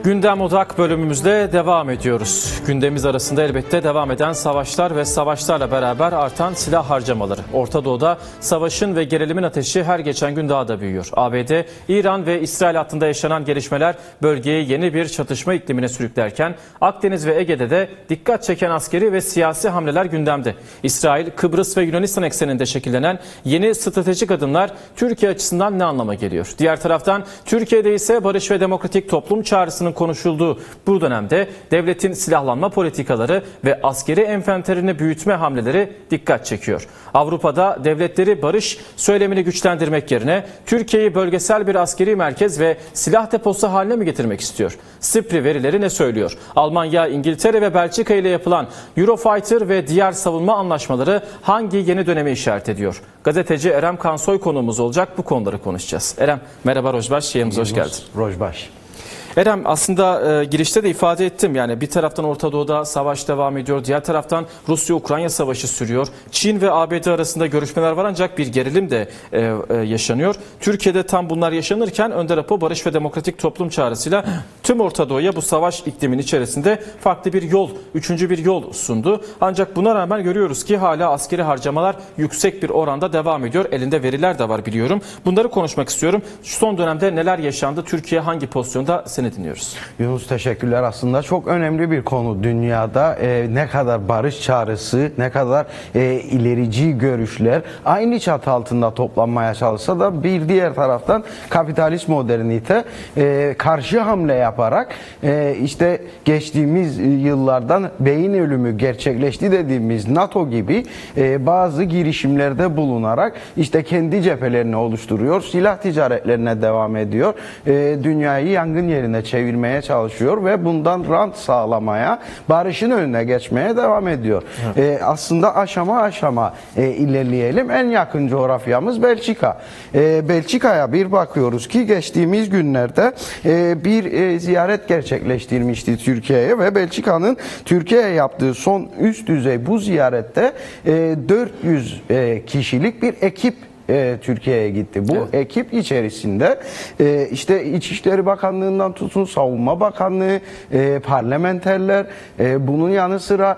Gündem Odak bölümümüzde devam ediyoruz. Gündemimiz arasında elbette devam eden savaşlar ve savaşlarla beraber artan silah harcamaları. Orta Doğu'da savaşın ve gerilimin ateşi her geçen gün daha da büyüyor. ABD, İran ve İsrail hattında yaşanan gelişmeler bölgeyi yeni bir çatışma iklimine sürüklerken Akdeniz ve Ege'de de dikkat çeken askeri ve siyasi hamleler gündemde. İsrail, Kıbrıs ve Yunanistan ekseninde şekillenen yeni stratejik adımlar Türkiye açısından ne anlama geliyor? Diğer taraftan Türkiye'de ise barış ve demokratik toplum çağrısının konuşulduğu bu dönemde devletin silahlanma politikaları ve askeri enfanterini büyütme hamleleri dikkat çekiyor. Avrupa'da devletleri barış söylemini güçlendirmek yerine Türkiye'yi bölgesel bir askeri merkez ve silah deposu haline mi getirmek istiyor? SIPRI verileri ne söylüyor? Almanya, İngiltere ve Belçika ile yapılan Eurofighter ve diğer savunma anlaşmaları hangi yeni döneme işaret ediyor? Gazeteci Erem Kansoy konuğumuz olacak, bu konuları konuşacağız. Erem, merhaba, Rojbaş, yayınımıza hoş geldin. Rojbaş. Erem, aslında girişte de ifade ettim, yani bir taraftan Orta Doğu'da savaş devam ediyor, diğer taraftan Rusya-Ukrayna savaşı sürüyor. Çin ve ABD arasında görüşmeler var ancak bir gerilim de yaşanıyor. Türkiye'de tam bunlar yaşanırken Önder Apo barış ve demokratik toplum çağrısıyla tüm Orta Doğu'ya bu savaş ikliminin içerisinde farklı bir yol, üçüncü bir yol sundu. Ancak buna rağmen görüyoruz ki hala askeri harcamalar yüksek bir oranda devam ediyor. Elinde veriler de var, biliyorum. Bunları konuşmak istiyorum. Şu son dönemde neler yaşandı? Türkiye hangi pozisyonda? Seni dinliyoruz. Yunus, teşekkürler. Aslında çok önemli bir konu dünyada. Ne kadar barış çağrısı, ne kadar ilerici görüşler aynı çatı altında toplanmaya çalışsa da bir diğer taraftan kapitalist modernite karşı hamle yaparak işte geçtiğimiz yıllardan beyin ölümü gerçekleşti dediğimiz NATO gibi bazı girişimlerde bulunarak işte kendi cephelerini oluşturuyor, silah ticaretlerine devam ediyor, dünyayı yangın yerine çevirmeye çalışıyor ve bundan rant sağlamaya, barışın önüne geçmeye devam ediyor. Aslında aşama aşama ilerleyelim. En yakın coğrafyamız Belçika. Belçika'ya bir bakıyoruz ki geçtiğimiz günlerde bir ziyaret gerçekleştirmişti Türkiye'ye ve Belçika'nın Türkiye'ye yaptığı son üst düzey bu ziyarette 400 kişilik bir ekip Türkiye'ye gitti. Bu evet. Ekip içerisinde işte İçişleri Bakanlığı'ndan tutun Savunma Bakanlığı, parlamenterler, bunun yanı sıra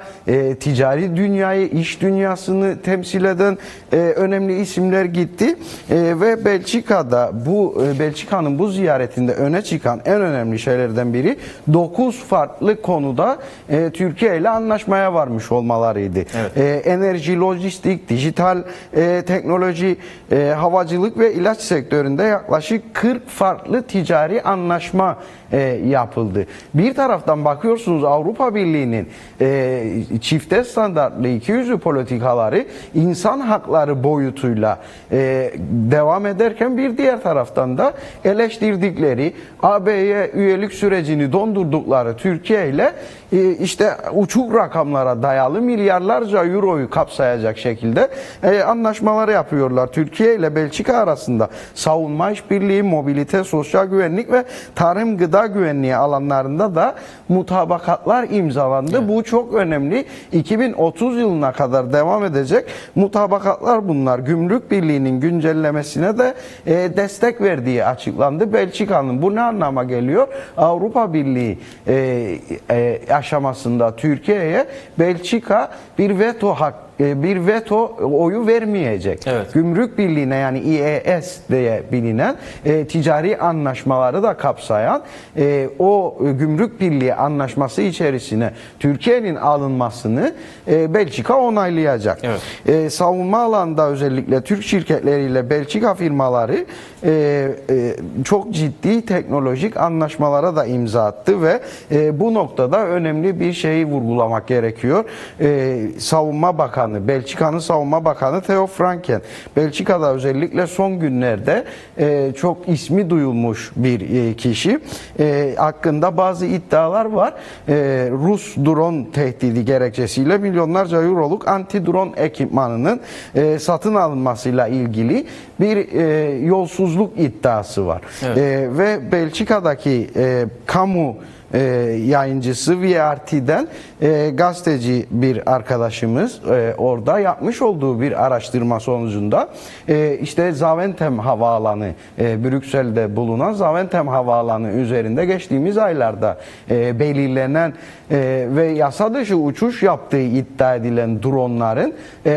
ticari dünyayı, iş dünyasını temsil eden önemli isimler gitti ve Belçika'nın bu ziyaretinde öne çıkan en önemli şeylerden biri 9 farklı konuda Türkiye ile anlaşmaya varmış olmalarıydı. Evet. Enerji, lojistik, dijital teknoloji, havacılık ve ilaç sektöründe yaklaşık 40 farklı ticari anlaşma yapıldı. Bir taraftan bakıyorsunuz Avrupa Birliği'nin çifte standartlı ikiyüzlü politikaları insan hakları boyutuyla devam ederken bir diğer taraftan da eleştirdikleri AB'ye üyelik sürecini dondurdukları Türkiye ile işte uçuk rakamlara dayalı milyarlarca euroyu kapsayacak şekilde anlaşmalar yapıyorlar. Türkiye ile Belçika arasında savunma işbirliği, mobilite, sosyal güvenlik ve tarım gıda güvenliği alanlarında da mutabakatlar imzalandı. Evet. Bu çok önemli. 2030 yılına kadar devam edecek mutabakatlar bunlar. Gümrük Birliği'nin güncellemesine de destek verdiği açıklandı. Belçika'nın bu ne anlama geliyor? Avrupa Birliği aşamasında Türkiye'ye Belçika bir veto oyu vermeyecek. Evet. Gümrük Birliği'ne, yani İES diye bilinen ticari anlaşmaları da kapsayan o Gümrük Birliği anlaşması içerisine Türkiye'nin alınmasını Belçika onaylayacak. Evet. Savunma alanında özellikle Türk şirketleriyle Belçika firmaları çok ciddi teknolojik anlaşmalara da imza attı ve bu noktada önemli bir şeyi vurgulamak gerekiyor. Savunma Bakanı, Belçika'nın Savunma Bakanı Theo Franken, Belçika'da özellikle son günlerde çok ismi duyulmuş bir kişi. Hakkında bazı iddialar var. Rus drone tehdidi gerekçesiyle milyonlarca euroluk anti-drone ekipmanının satın alınmasıyla ilgili bir yolsuzluk iddiası var. Evet. Ve Belçika'daki kamu yayıncısı VRT'den gazeteci bir arkadaşımız orada yapmış olduğu bir araştırma sonucunda işte Zaventem Havaalanı, Brüksel'de bulunan Zaventem Havaalanı üzerinde geçtiğimiz aylarda belirlenen ve yasa dışı uçuş yaptığı iddia edilen dronların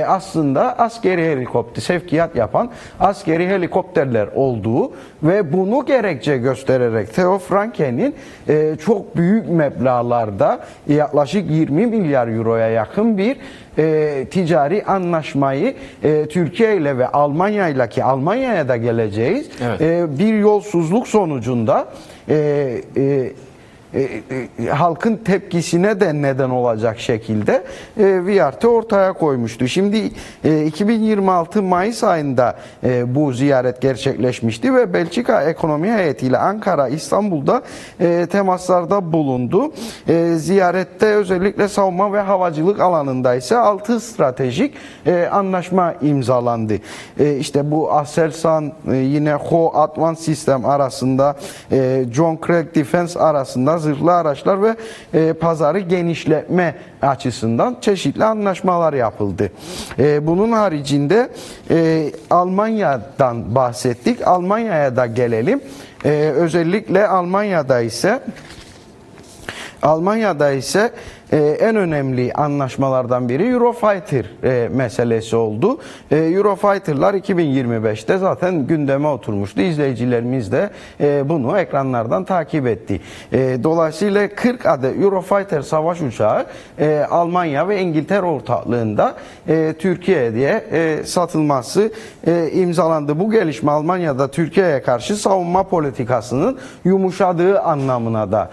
aslında askeri helikopter, sevkiyat yapan askeri helikopterler olduğu ve bunu gerekçe göstererek Theo Franken'in çok büyük meblağlarda yaklaşık 20 milyar euroya yakın bir ticari anlaşmayı Türkiye ile ve Almanya ile, ki Almanya'ya da geleceğiz, evet, bir yolsuzluk sonucunda halkın tepkisine de neden olacak şekilde Viarte ortaya koymuştu. Şimdi 2026 Mayıs ayında bu ziyaret gerçekleşmişti ve Belçika Ekonomi Heyeti ile Ankara, İstanbul'da temaslarda bulundu. Ziyarette özellikle savunma ve havacılık alanında ise 6 stratejik anlaşma imzalandı. İşte bu Aselsan, yine Ho Advanced System arasında, John Craig Defense arasında zırhlı araçlar ve pazarı genişletme açısından çeşitli anlaşmalar yapıldı. Bunun haricinde Almanya'dan bahsettik. Almanya'ya da gelelim. Özellikle Almanya'da ise en önemli anlaşmalardan biri Eurofighter meselesi oldu. Eurofighter'lar 2025'te zaten gündeme oturmuştu. İzleyicilerimiz de bunu ekranlardan takip etti. Dolayısıyla 40 adet Eurofighter savaş uçağı Almanya ve İngiltere ortaklığında Türkiye'ye satılması imzalandı. Bu gelişme Almanya'da Türkiye'ye karşı savunma politikasının yumuşadığı anlamına da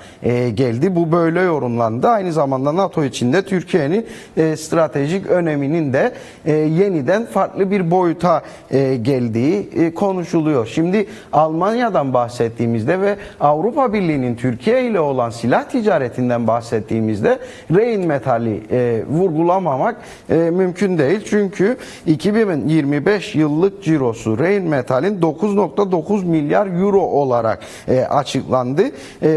geldi. Bu böyle yorumlandı. Aynı zamanda NATO içinde Türkiye'nin stratejik öneminin de yeniden farklı bir boyuta geldiği konuşuluyor. Şimdi Almanya'dan bahsettiğimizde ve Avrupa Birliği'nin Türkiye ile olan silah ticaretinden bahsettiğimizde Rheinmetall'i vurgulamamak mümkün değil. Çünkü 2025 yıllık cirosu Rheinmetall'in 9,9 milyar euro olarak açıklandı.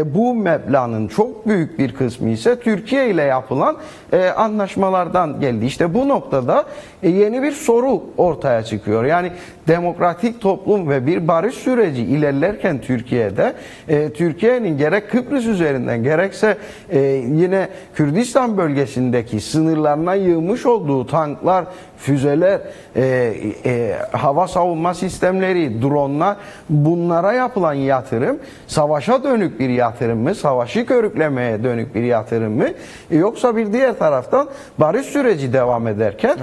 Bu meblağın çok büyük bir kısmı ise Türkiye ile yapılan anlaşmalardan geldi. İşte bu noktada yeni bir soru ortaya çıkıyor. Yani demokratik toplum ve bir barış süreci ilerlerken Türkiye'de Türkiye'nin gerek Kıbrıs üzerinden gerekse yine Kürdistan bölgesindeki sınırlarına yığmış olduğu tanklar, füzeler, hava savunma sistemleri, dronlar, bunlara yapılan yatırım savaşa dönük bir yatırım mı? Savaşı körüklemeye dönük bir yatırım mı? Yoksa bir diğer taraftan barış süreci devam ederken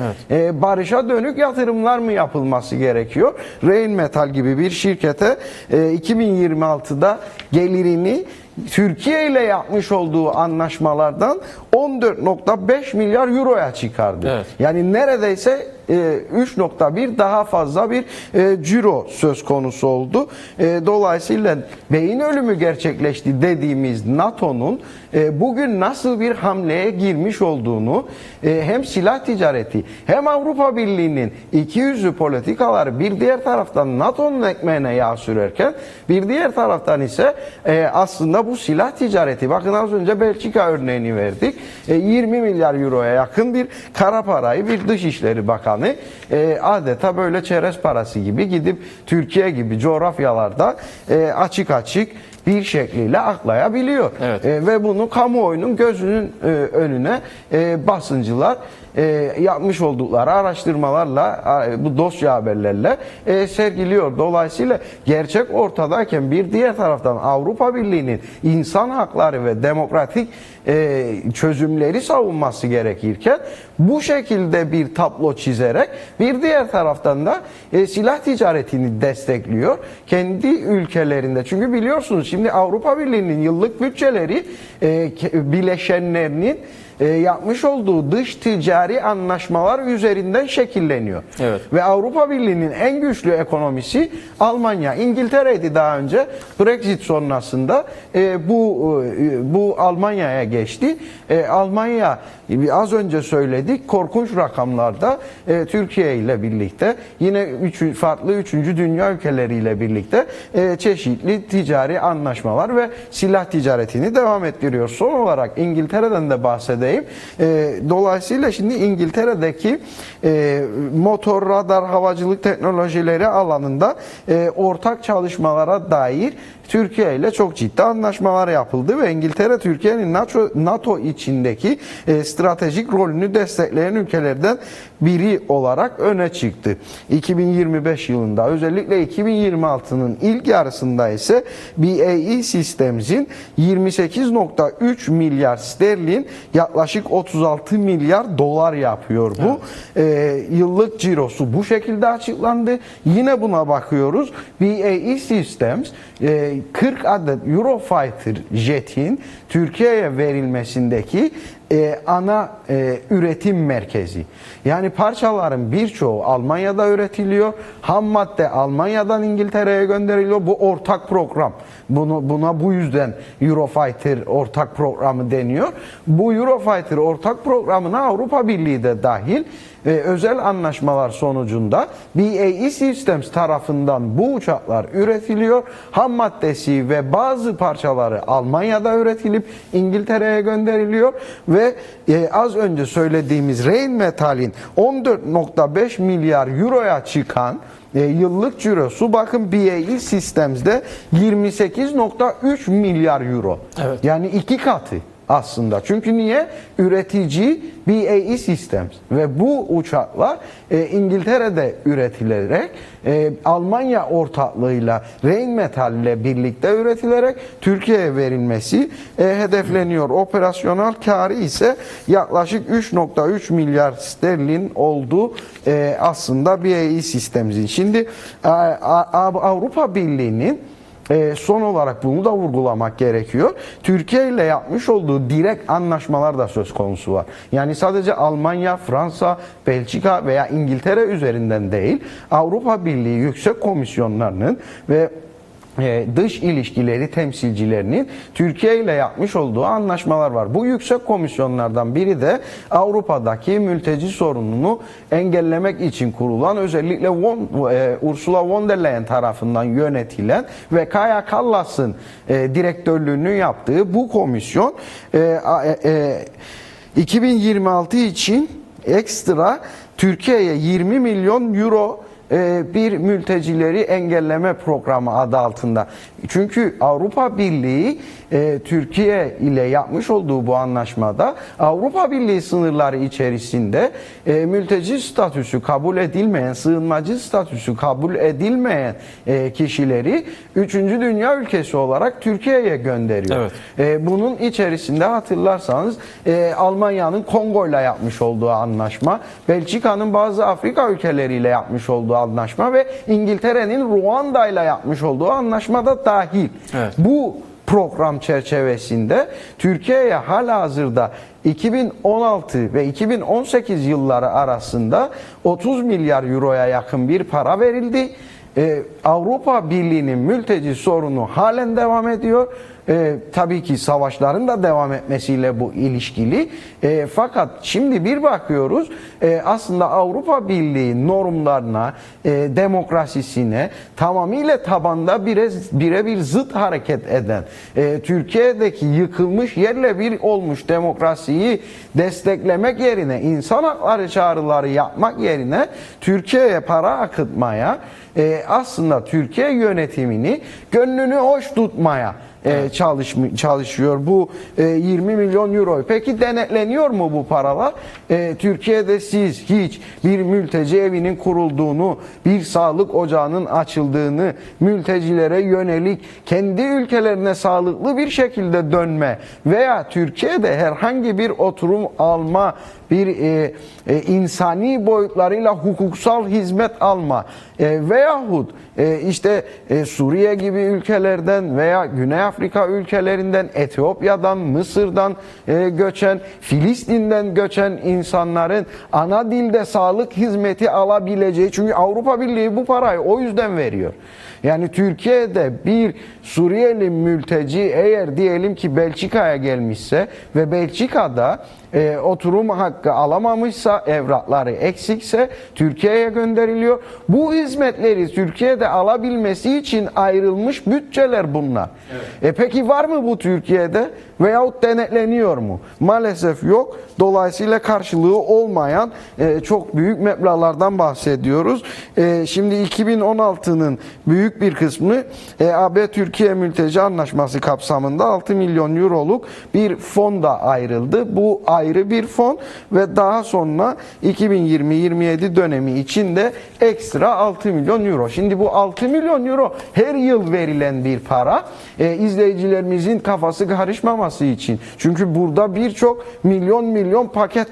barışa dönük yatırımlar mı yapılması gerekiyor? Rheinmetall gibi bir şirkete 2026'da gelirini Türkiye ile yapmış olduğu anlaşmalardan 14,5 milyar euroya çıkardı. Evet. Yani neredeyse 3,1 daha fazla bir ciro söz konusu oldu. Dolayısıyla beyin ölümü gerçekleşti dediğimiz NATO'nun bugün nasıl bir hamleye girmiş olduğunu, hem silah ticareti hem Avrupa Birliği'nin ikiyüzlü politikaları bir diğer taraftan NATO'nun ekmeğine yağ sürerken bir diğer taraftan ise aslında bu silah ticareti, bakın az önce Belçika örneğini verdik. 20 milyar euroya yakın bir kara parayı bir Dışişleri Bakanı adeta böyle çerez parası gibi gidip Türkiye gibi coğrafyalarda açık açık bir şekliyle aklayabiliyor. Evet. Ve bunu kamuoyunun gözünün önüne basıncılar yapmış oldukları araştırmalarla, bu dosya haberlerle sergiliyor. Dolayısıyla gerçek ortadayken bir diğer taraftan Avrupa Birliği'nin insan hakları ve demokratik çözümleri savunması gerekirken bu şekilde bir tablo çizerek bir diğer taraftan da silah ticaretini destekliyor kendi ülkelerinde. Çünkü biliyorsunuz şimdi Avrupa Birliği'nin yıllık bütçeleri bileşenlerinin yapmış olduğu dış ticari anlaşmalar üzerinden şekilleniyor. Evet. Ve Avrupa Birliği'nin en güçlü ekonomisi Almanya, İngiltere'ydi daha önce. Brexit sonrasında bu Almanya'ya geçti. Almanya, az önce söyledik, korkunç rakamlarda Türkiye ile birlikte yine farklı 3. dünya ülkeleriyle birlikte çeşitli ticari anlaşmalar ve silah ticaretini devam ettiriyor. Son olarak İngiltere'den de bahsedeyim. Dolayısıyla şimdi İngiltere'deki motor, radar, havacılık teknolojileri alanında ortak çalışmalara dair Türkiye ile çok ciddi anlaşmalar yapıldı ve İngiltere Türkiye'nin NATO içindeki stratejik rolünü destekleyen ülkelerden biri olarak öne çıktı. 2025 yılında, özellikle 2026'nın ilk yarısında ise BAE Systems'in 28,3 milyar sterlin, yaklaşık 36 milyar dolar yapıyor bu. Yıllık cirosu bu şekilde açıklandı. Yine buna bakıyoruz. BAE Systems 40 adet Eurofighter jetin Türkiye'ye verilmesindeki ana üretim merkezi. Yani parçaların birçoğu Almanya'da üretiliyor. Ham madde Almanya'dan İngiltere'ye gönderiliyor. Bu ortak program. Buna bu yüzden Eurofighter ortak programı deniyor. Bu Eurofighter ortak programına Avrupa Birliği de dahil. Özel anlaşmalar sonucunda BAE Systems tarafından bu uçaklar üretiliyor. Ham maddesi ve bazı parçaları Almanya'da üretilip İngiltere'ye gönderiliyor ve az önce söylediğimiz Rheinmetall'in 14,5 milyar euroya çıkan yıllık cirosu, bakın BAE Systems'de 28,3 milyar euro. Evet. Yani 2 katı aslında. Çünkü niye? Üretici BAE Systems ve bu uçaklar İngiltere'de üretilerek Almanya ortaklığıyla Rheinmetall ile birlikte üretilerek Türkiye'ye verilmesi hedefleniyor. Operasyonel karı ise yaklaşık 3,3 milyar sterlin oldu aslında BAE Systems'in. Şimdi Avrupa Birliği'nin son olarak bunu da vurgulamak gerekiyor. Türkiye ile yapmış olduğu direkt anlaşmalar da söz konusu var. Yani sadece Almanya, Fransa, Belçika veya İngiltere üzerinden değil, Avrupa Birliği yüksek komisyonlarının ve dış ilişkileri temsilcilerinin Türkiye ile yapmış olduğu anlaşmalar var. Bu yüksek komisyonlardan biri de Avrupa'daki mülteci sorununu engellemek için kurulan, özellikle Ursula von der Leyen tarafından yönetilen ve Kaja Kallas'ın direktörlüğünü yaptığı bu komisyon 2026 için ekstra Türkiye'ye 20 milyon euro bir mültecileri engelleme programı adı altında. Çünkü Avrupa Birliği Türkiye ile yapmış olduğu bu anlaşmada Avrupa Birliği sınırları içerisinde mülteci statüsü kabul edilmeyen, sığınmacı statüsü kabul edilmeyen kişileri 3. dünya ülkesi olarak Türkiye'ye gönderiyor. Evet. Bunun içerisinde hatırlarsanız Almanya'nın Kongo ile yapmış olduğu anlaşma, Belçika'nın bazı Afrika ülkeleriyle yapmış olduğu anlaşma ve İngiltere'nin Ruanda ile yapmış olduğu anlaşma da dahil. Evet. Bu program çerçevesinde Türkiye'ye halihazırda 2016 ve 2018 yılları arasında 30 milyar euroya yakın bir para verildi. Avrupa Birliği'nin mülteci sorunu halen devam ediyor. Tabii ki savaşların da devam etmesiyle bu ilişkili. Fakat şimdi bir bakıyoruz aslında Avrupa Birliği normlarına, demokrasisine tamamıyla tabanda birebir zıt hareket eden, Türkiye'deki yıkılmış, yerle bir olmuş demokrasiyi desteklemek yerine, insan hakları çağrıları yapmak yerine Türkiye'ye para akıtmaya, aslında Türkiye yönetimini gönlünü hoş tutmaya çalışıyor bu 20 milyon euro. Peki denetleniyor mu bu paralar? Türkiye'de siz hiç bir mülteci evinin kurulduğunu, bir sağlık ocağının açıldığını, mültecilere yönelik kendi ülkelerine sağlıklı bir şekilde dönme veya Türkiye'de herhangi bir oturum alma, bir insani boyutlarıyla hukuksal hizmet alma veyahut işte Suriye gibi ülkelerden veya Güney Afrika ülkelerinden, Etiyopya'dan, Mısır'dan göçen, Filistin'den göçen insanların ana dilde sağlık hizmeti alabileceği, çünkü Avrupa Birliği bu parayı o yüzden veriyor. Yani Türkiye'de bir Suriyeli mülteci eğer diyelim ki Belçika'ya gelmişse ve Belçika'da oturum hakkı alamamışsa, evrakları eksikse Türkiye'ye gönderiliyor. Bu hizmetleri Türkiye'de alabilmesi için ayrılmış bütçeler bunlar. Peki var mı bu Türkiye'de veyahut denetleniyor mu? Maalesef yok. Dolayısıyla karşılığı olmayan çok büyük meblağlardan bahsediyoruz. Şimdi 2016'nın büyük bir kısmı AB-Türkiye Mülteci Anlaşması kapsamında 6 milyon euroluk bir fonda ayrıldı. Bu ayrı bir fon ve daha sonra 2020-27 dönemi içinde ekstra 6 milyon euro. Şimdi bu 6 milyon euro her yıl verilen bir para. İzleyicilerimizin kafası karışmaması için. Çünkü burada birçok milyon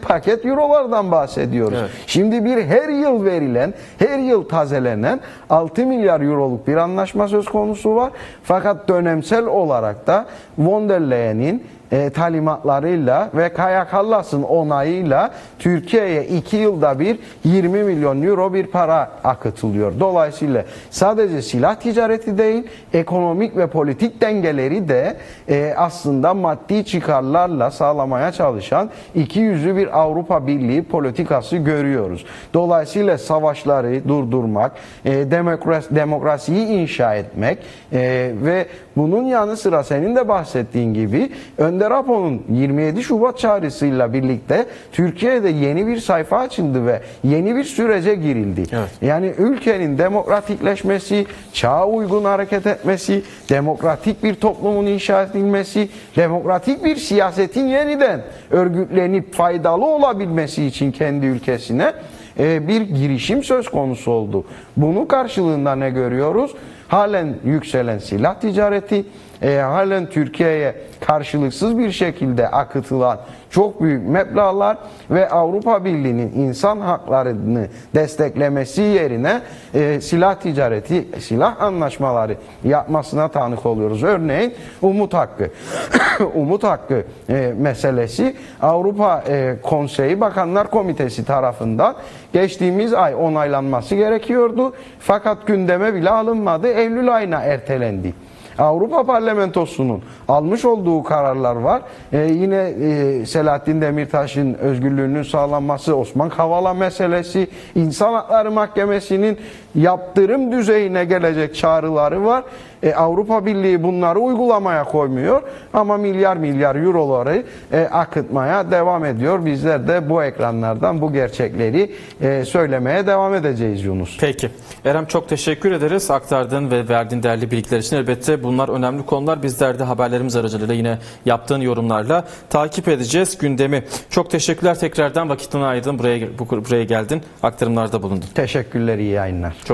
paket eurolardan bahsediyoruz. Evet. Şimdi bir her yıl verilen, her yıl tazelenen 6 milyar euroluk bir anlaşma söz konusu var. Fakat dönemsel olarak da von der Leyen'in talimatlarıyla ve Kaja Kallas'ın onayıyla Türkiye'ye 2 yılda bir 20 milyon euro bir para akıtılıyor. Dolayısıyla sadece silah ticareti değil, ekonomik ve politik dengeleri de aslında maddi çıkarlarla sağlamaya çalışan iki yüzlü bir Avrupa Birliği politikası görüyoruz. Dolayısıyla savaşları durdurmak, demokrasiyi inşa etmek ve bunun yanı sıra senin de bahsettiğin gibi Önder Apo'nun 27 Şubat çağrısıyla birlikte Türkiye'de yeni bir sayfa açıldı ve yeni bir sürece girildi. Evet. Yani ülkenin demokratikleşmesi, çağa uygun hareket etmesi, demokratik bir toplumun inşa edilmesi, demokratik bir siyasetin yeniden örgütlenip faydalı olabilmesi için kendi ülkesine bir girişim söz konusu oldu. Bunun karşılığında ne görüyoruz? Halen yükselen silah ticareti, halen Türkiye'ye karşılıksız bir şekilde akıtılan çok büyük meblağlar ve Avrupa Birliği'nin insan haklarını desteklemesi yerine silah ticareti, silah anlaşmaları yapmasına tanık oluyoruz. Örneğin umut hakkı. Umut hakkı meselesi Avrupa Konseyi Bakanlar Komitesi tarafından geçtiğimiz ay onaylanması gerekiyordu. Fakat gündeme bile alınmadı. Eylül ayına ertelendi. Avrupa Parlamentosu'nun almış olduğu kararlar var. Yine Selahattin Demirtaş'ın özgürlüğünün sağlanması, Osman Kavala meselesi, İnsan Hakları Mahkemesi'nin yaptırım düzeyine gelecek çağrıları var. Avrupa Birliği bunları uygulamaya koymuyor ama milyar euroları akıtmaya devam ediyor. Bizler de bu ekranlardan bu gerçekleri söylemeye devam edeceğiz Yunus. Peki. Erem, çok teşekkür ederiz aktardığın ve verdiğin değerli bilgiler için. Elbette bunlar önemli konular. Bizler de haberlerimiz aracılığıyla yine yaptığın yorumlarla takip edeceğiz gündemi. Çok teşekkürler tekrardan, vakitini ayırdın, buraya geldin, aktarımlarda bulundun. Teşekkürler, iyi yayınlar. Çok